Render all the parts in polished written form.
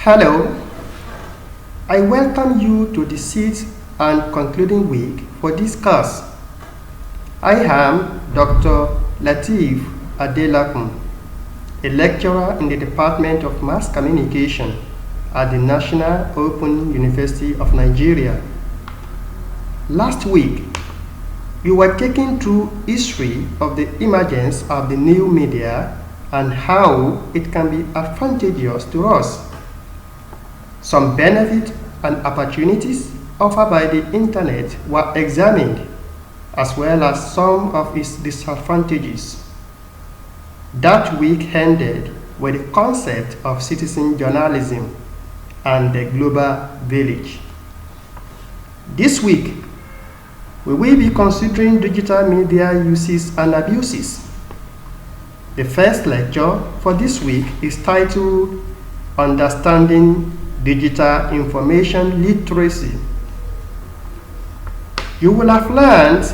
Hello, I welcome you to the sixth and concluding week for this course. I am Dr. Lateef Adelakun, a lecturer in the Department of Mass Communication at the National Open University of Nigeria. Last week, we were taken through history of the emergence of the new media and how it can be advantageous to us. Some benefits and opportunities offered by the internet were examined, as well as some of its disadvantages. That week ended with the concept of citizen journalism and the global village. This week, we will be considering digital media uses and abuses. The first lecture for this week is titled Understanding Digital Information Literacy. You will have learned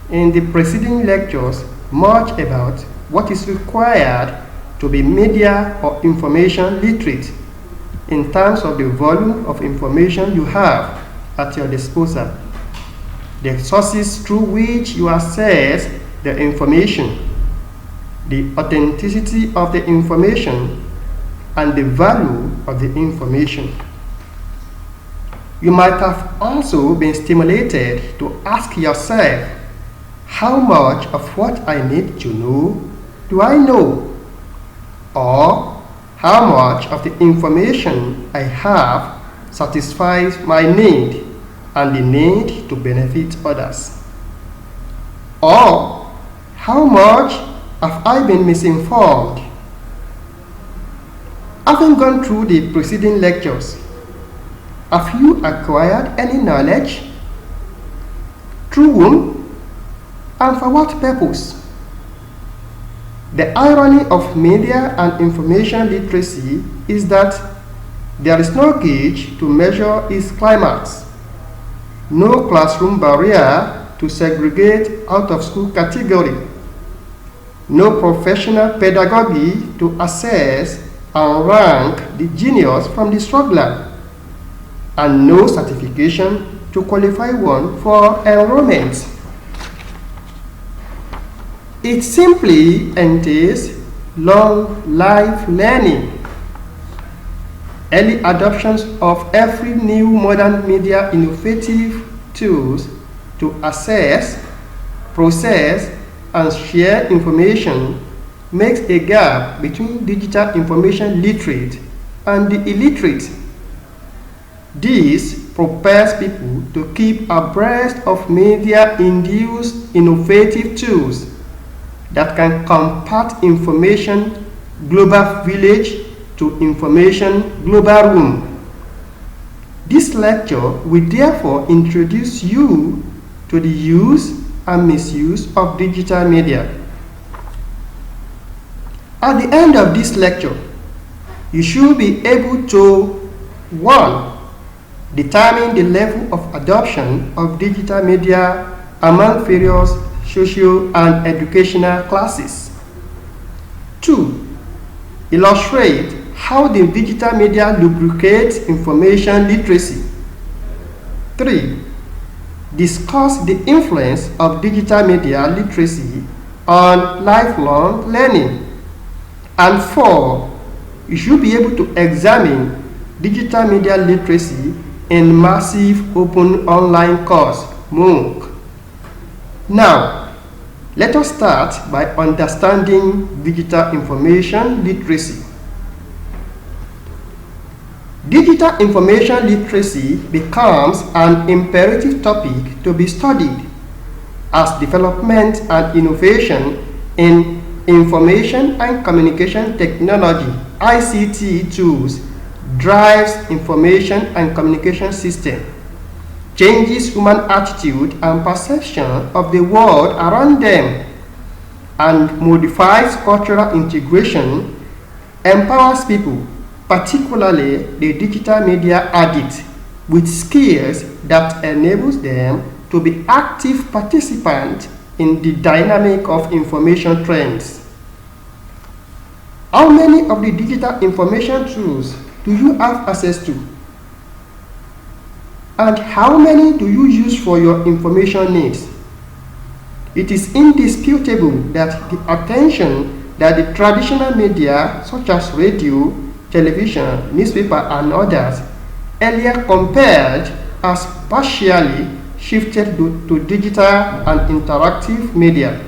in the preceding lectures much about what is required to be media or information literate in terms of the volume of information you have at your disposal, the sources through which you access the information, the authenticity of the information, and the value of the information. You might have also been stimulated to ask yourself, how much of what I need to know do I know? Or how much of the information I have satisfies my need and the need to benefit others? Or how much have I been misinformed? Having gone through the preceding lectures, have you acquired any knowledge? Through whom? And for what purpose? The irony of media and information literacy is that there is no gauge to measure its climax, no classroom barrier to segregate out of school category, no professional pedagogy to assess and rank the genius from the struggler, and no certification to qualify one for enrollment. It simply entails long life learning. Early adoptions of every new modern media innovative tools to access, process, and share information makes a gap between digital information literate and the illiterate. This propels people to keep abreast of media-induced innovative tools that can compact information global village to information global room. This lecture will therefore introduce you to the use and misuse of digital media. At the end of this lecture, you should be able to 1. Determine the level of adoption of digital media among various social and educational classes. 2. Illustrate how the digital media lubricates information literacy. 3. Discuss the influence of digital media literacy on lifelong learning. And 4. You should be able to examine digital media literacy in massive open online course, MOOC. Now, let us start by understanding digital information literacy. Digital information literacy becomes an imperative topic to be studied as development and innovation in information and communication technology (ICT) tools drives information and communication system, changes human attitude and perception of the world around them, and modifies cultural integration, empowers people, particularly the digital media addict, with skills that enables them to be active participants in the dynamic of information trends. How many of the digital information tools do you have access to? And how many do you use for your information needs? It is indisputable that the attention that the traditional media such as radio, television, newspaper and others earlier compared has partially shifted to digital and interactive media.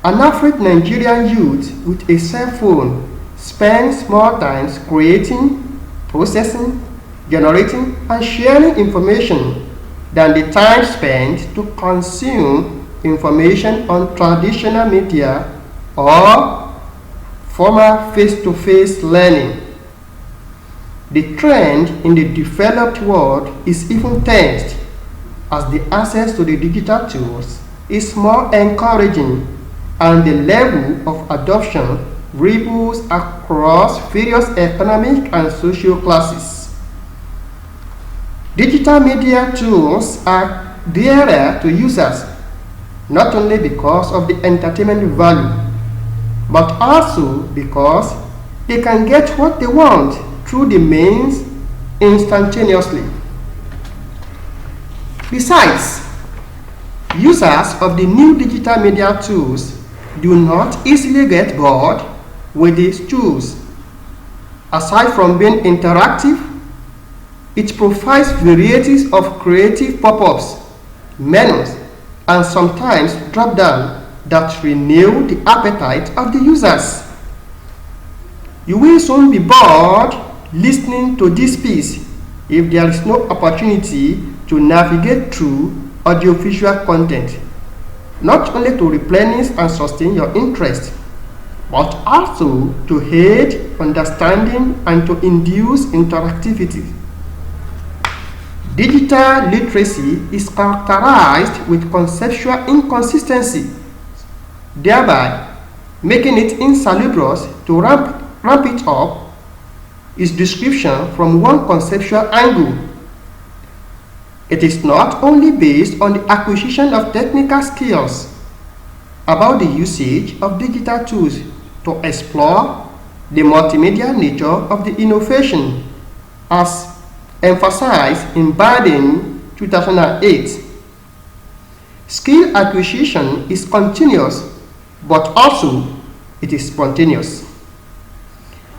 An average Nigerian youth with a cell phone spends more time creating, processing, generating and sharing information than the time spent to consume information on traditional media or formal face-to-face learning. The trend in the developed world is even tense as the access to the digital tools is more encouraging and the level of adoption ripples across various economic and social classes. Digital media tools are dearer to users not only because of the entertainment value, but also because they can get what they want through the means instantaneously. Besides, users of the new digital media tools do not easily get bored with these tools. Aside from being interactive, it provides varieties of creative pop-ups, menus, and sometimes drop-down that renew the appetite of the users. You will soon be bored listening to this piece if there is no opportunity to navigate through audiovisual content, not only to replenish and sustain your interest, but also to aid understanding and to induce interactivity. Digital literacy is characterized with conceptual inconsistency, thereby making it insalubrious to ramp it up its description from one conceptual angle. It is not only based on the acquisition of technical skills about the usage of digital tools to explore the multimedia nature of the innovation, as emphasized in Biden 2008. Skill acquisition is continuous, but also it is spontaneous.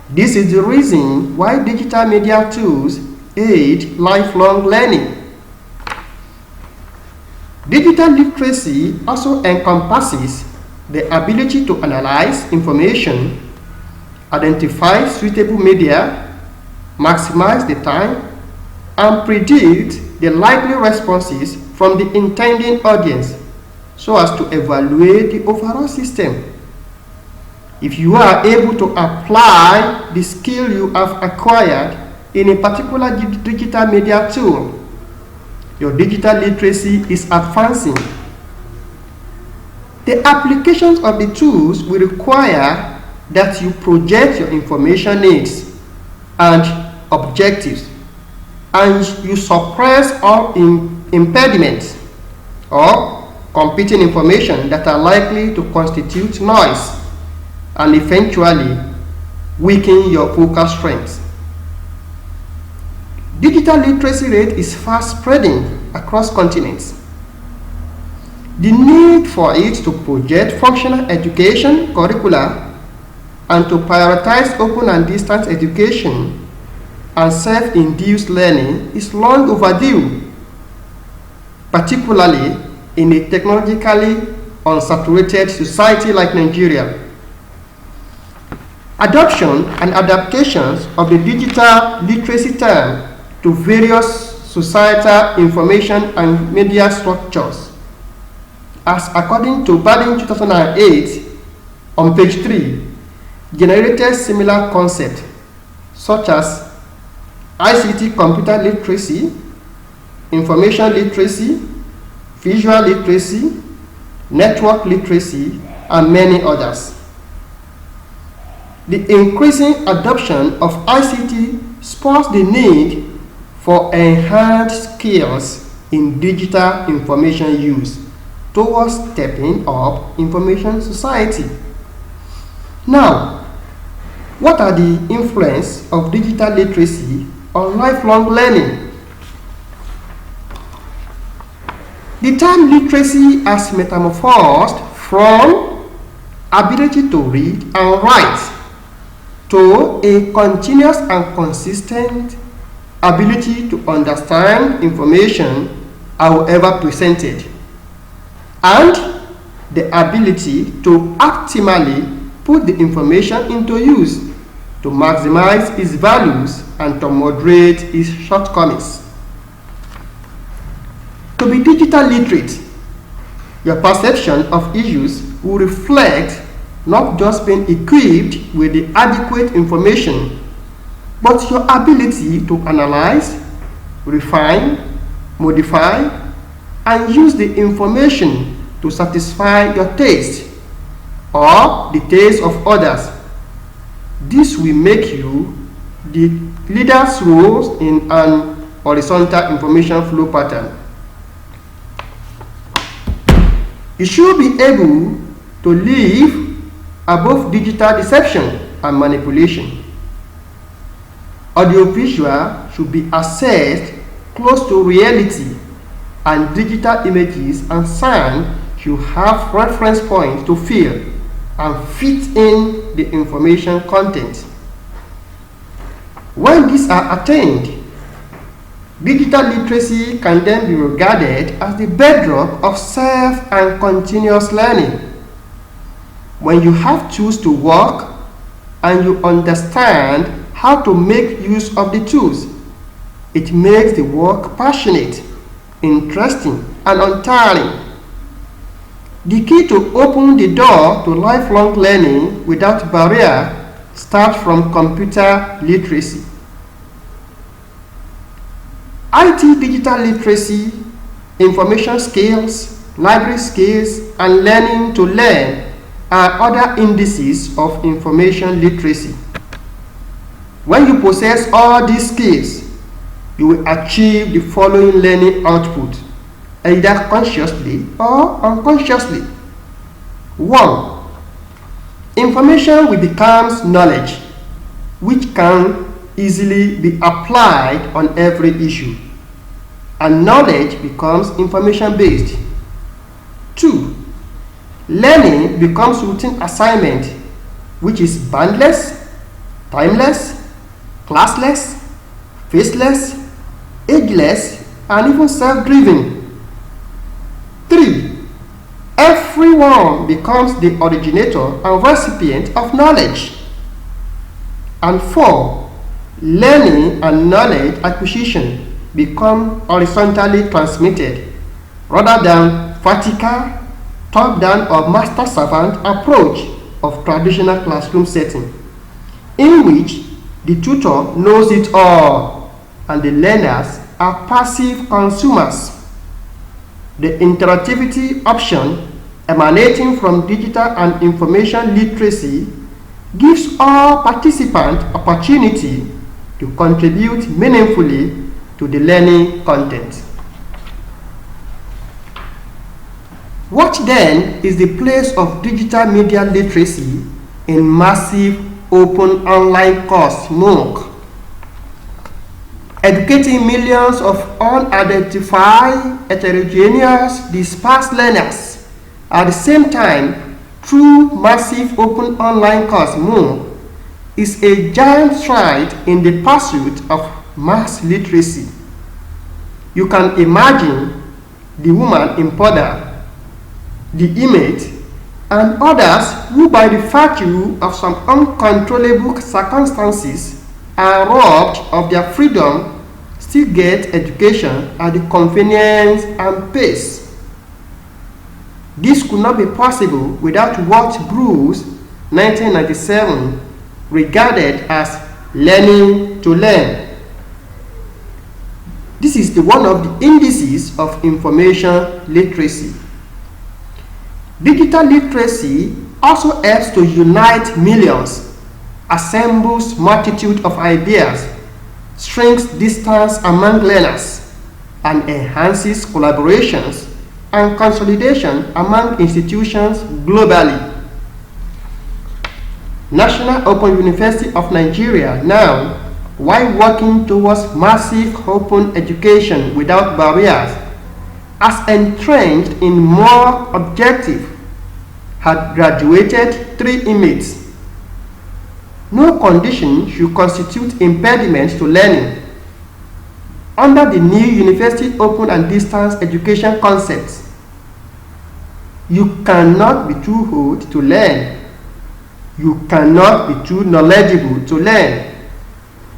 This is the reason why digital media tools aid lifelong learning. Digital literacy also encompasses the ability to analyze information, identify suitable media, maximize the time, and predict the likely responses from the intending audience so as to evaluate the overall system. If you are able to apply the skill you have acquired in a particular digital media tool, your digital literacy is advancing. The applications of the tools will require that you project your information needs and objectives, and you suppress all impediments or competing information that are likely to constitute noise and eventually weaken your focal strength. Digital literacy rate is fast spreading across continents. The need for it to project functional education curricula and to prioritize open and distance education and self-induced learning is long overdue, particularly in a technologically unsaturated society like Nigeria. Adoption and adaptations of the digital literacy term to various societal information and media structures, as according to Biden 2008 on page 3, generated similar concepts such as ICT computer literacy, information literacy, visual literacy, network literacy, and many others. The increasing adoption of ICT spurs the need for enhanced skills in digital information use towards stepping up information society. Now, What are the influence of digital literacy on lifelong learning? The term literacy has metamorphosed from ability to read and write to a continuous and consistent ability to understand information however presented, and the ability to optimally put the information into use to maximize its values and to moderate its shortcomings. To be digital literate, your perception of issues will reflect not just being equipped with the adequate information, but your ability to analyze, refine, modify, and use the information to satisfy your taste or the taste of others. This will make you the leader's role in an horizontal information flow pattern. You should be able to live above digital deception and manipulation. Audiovisual should be assessed close to reality, and digital images and sound should have reference points to fill and fit in the information content. When these are attained, digital literacy can then be regarded as the bedrock of self and continuous learning. When you have tools to work and you understand how to make use of the tools, it makes the work passionate, interesting, and untiring. The key to open the door to lifelong learning without barrier starts from computer literacy. IT digital literacy, information skills, library skills, and learning to learn are other indices of information literacy. When you possess all these skills, you will achieve the following learning output, either consciously or unconsciously. 1. Information will become knowledge, which can easily be applied on every issue, and knowledge becomes information-based. 2. Learning becomes routine assignment, which is boundless, timeless, classless, faceless, ageless, and even self-driven. 3. Everyone becomes the originator and recipient of knowledge. And 4. Learning and knowledge acquisition become horizontally transmitted rather than vertical, top-down or master-servant approach of traditional classroom setting, in which the tutor knows it all and the learners are passive consumers. The interactivity option emanating from digital and information literacy gives all participants opportunity to contribute meaningfully to the learning content. What then is the place of digital media literacy in massive open online course MOOC? Educating millions of unidentified, heterogeneous, dispersed learners at the same time through massive open online course MOOC is a giant stride in the pursuit of mass literacy. You can imagine the woman in Poda, the inmate, and others who by the virtue of some uncontrollable circumstances are robbed of their freedom still get education at the convenience and pace. This could not be possible without what Bruce, 1997, regarded as learning to learn. This is one of the indices of information literacy. Digital literacy also helps to unite millions, assembles multitude of ideas, shrinks distance among learners, and enhances collaborations and consolidation among institutions globally. National Open University of Nigeria now, while working towards massive open education without barriers, as entrenched in more objective, had graduated 3 inmates. No condition should constitute impediment to learning. Under the new University Open and Distance Education concepts, you cannot be too old to learn. You cannot be too knowledgeable to learn.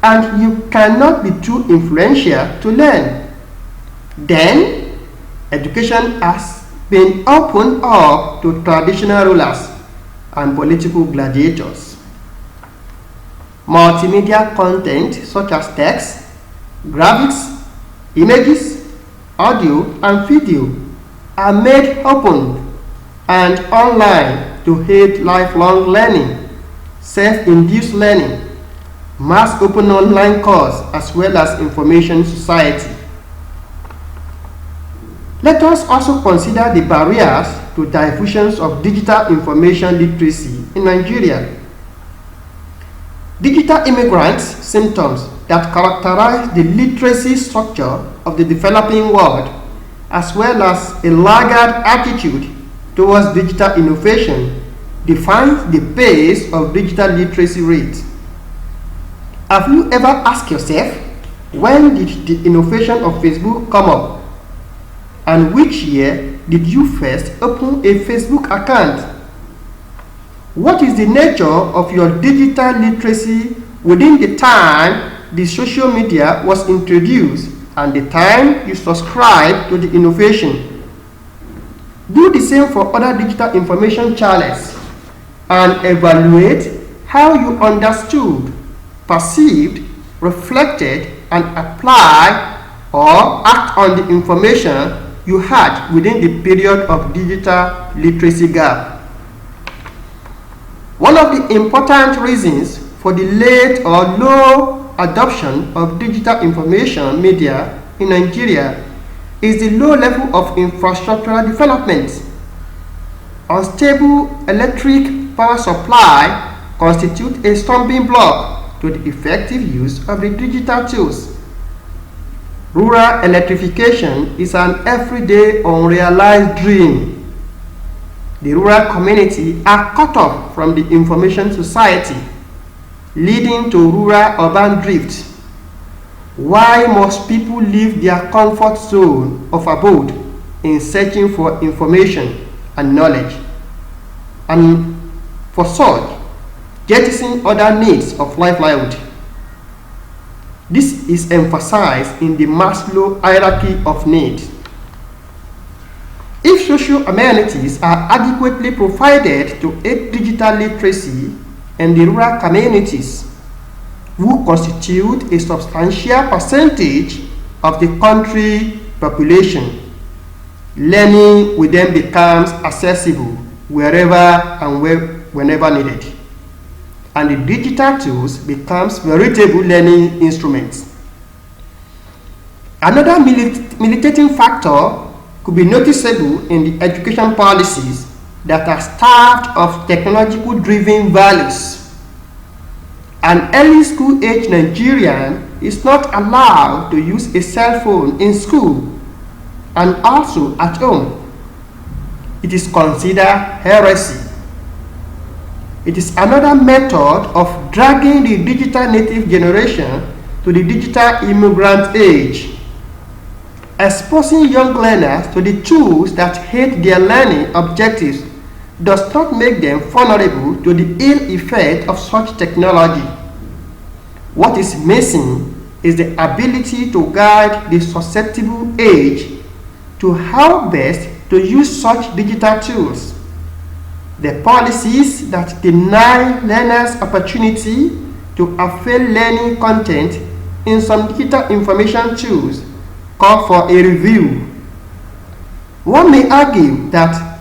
And you cannot be too influential to learn. Then, education has been opened up to traditional rulers and political gladiators. Multimedia content such as text, graphics, images, audio, and video are made open and online to aid lifelong learning, self-induced learning, mass open online course, as well as information society. Let us also consider the barriers to diffusion of digital information literacy in Nigeria. Digital immigrants' symptoms that characterize the literacy structure of the developing world, as well as a laggard attitude towards digital innovation, defines the pace of digital literacy rate. Have you ever asked yourself, when did the innovation of Facebook come up? And which year did you first open a Facebook account? What is the nature of your digital literacy within the time the social media was introduced and the time you subscribe to the innovation? Do the same for other digital information channels and evaluate how you understood, perceived, reflected, and applied or act on the information you had within the period of digital literacy gap. One of the important reasons for the late or low adoption of digital information media in Nigeria is the low level of infrastructural development. Unstable electric power supply constitutes a stumbling block to the effective use of the digital tools. Rural electrification is an everyday unrealized dream. The rural community are cut off from the information society, leading to rural-urban drift. Why must people leave their comfort zone of abode in searching for information and knowledge, and for such, jettison other needs of livelihood? This is emphasized in the Maslow hierarchy of needs. If social amenities are adequately provided to aid digital literacy in the rural communities, who constitute a substantial percentage of the country population, learning will then becomes accessible wherever and whenever needed, and the digital tools becomes veritable learning instruments. Another militating factor could be noticeable in the education policies that are starved of technological-driven values. An early school-age Nigerian is not allowed to use a cell phone in school and also at home. It is considered heresy. It is another method of dragging the digital native generation to the digital immigrant age. Exposing young learners to the tools that hate their learning objectives does not make them vulnerable to the ill effect of such technology. What is missing is the ability to guide the susceptible age to how best to use such digital tools. The policies that deny learners opportunity to avail learning content in some digital information tools call for a review. One may argue that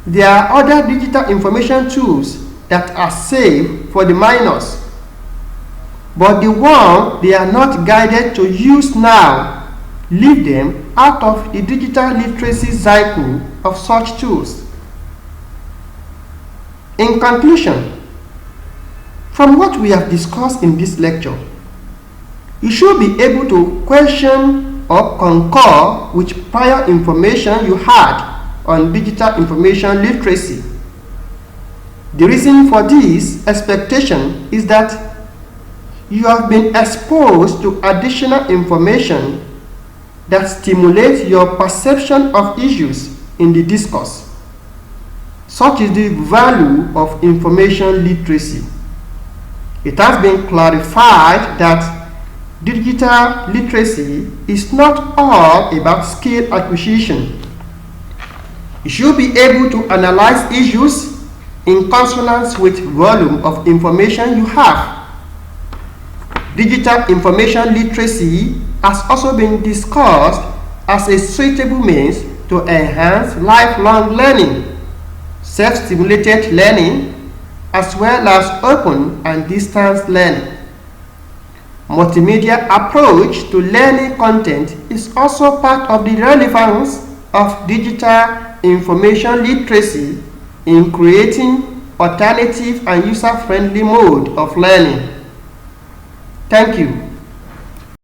there are other digital information tools that are safe for the minors, but the one they are not guided to use now leave them out of the digital literacy cycle of such tools. In conclusion, From what we have discussed in this lecture, you should be able to question or concur with prior information you had on digital information literacy. The reason for this expectation is that you have been exposed to additional information that stimulates your perception of issues in the discourse. Such is the value of information literacy. It has been clarified that digital literacy is not all about skill acquisition. You should be able to analyze issues in consonance with volume of information you have. Digital information literacy has also been discussed as a suitable means to enhance lifelong learning, self-stimulated learning, as well as open and distance learning. Multimedia approach to learning content is also part of the relevance of digital information literacy in creating alternative and user-friendly mode of learning. Thank you.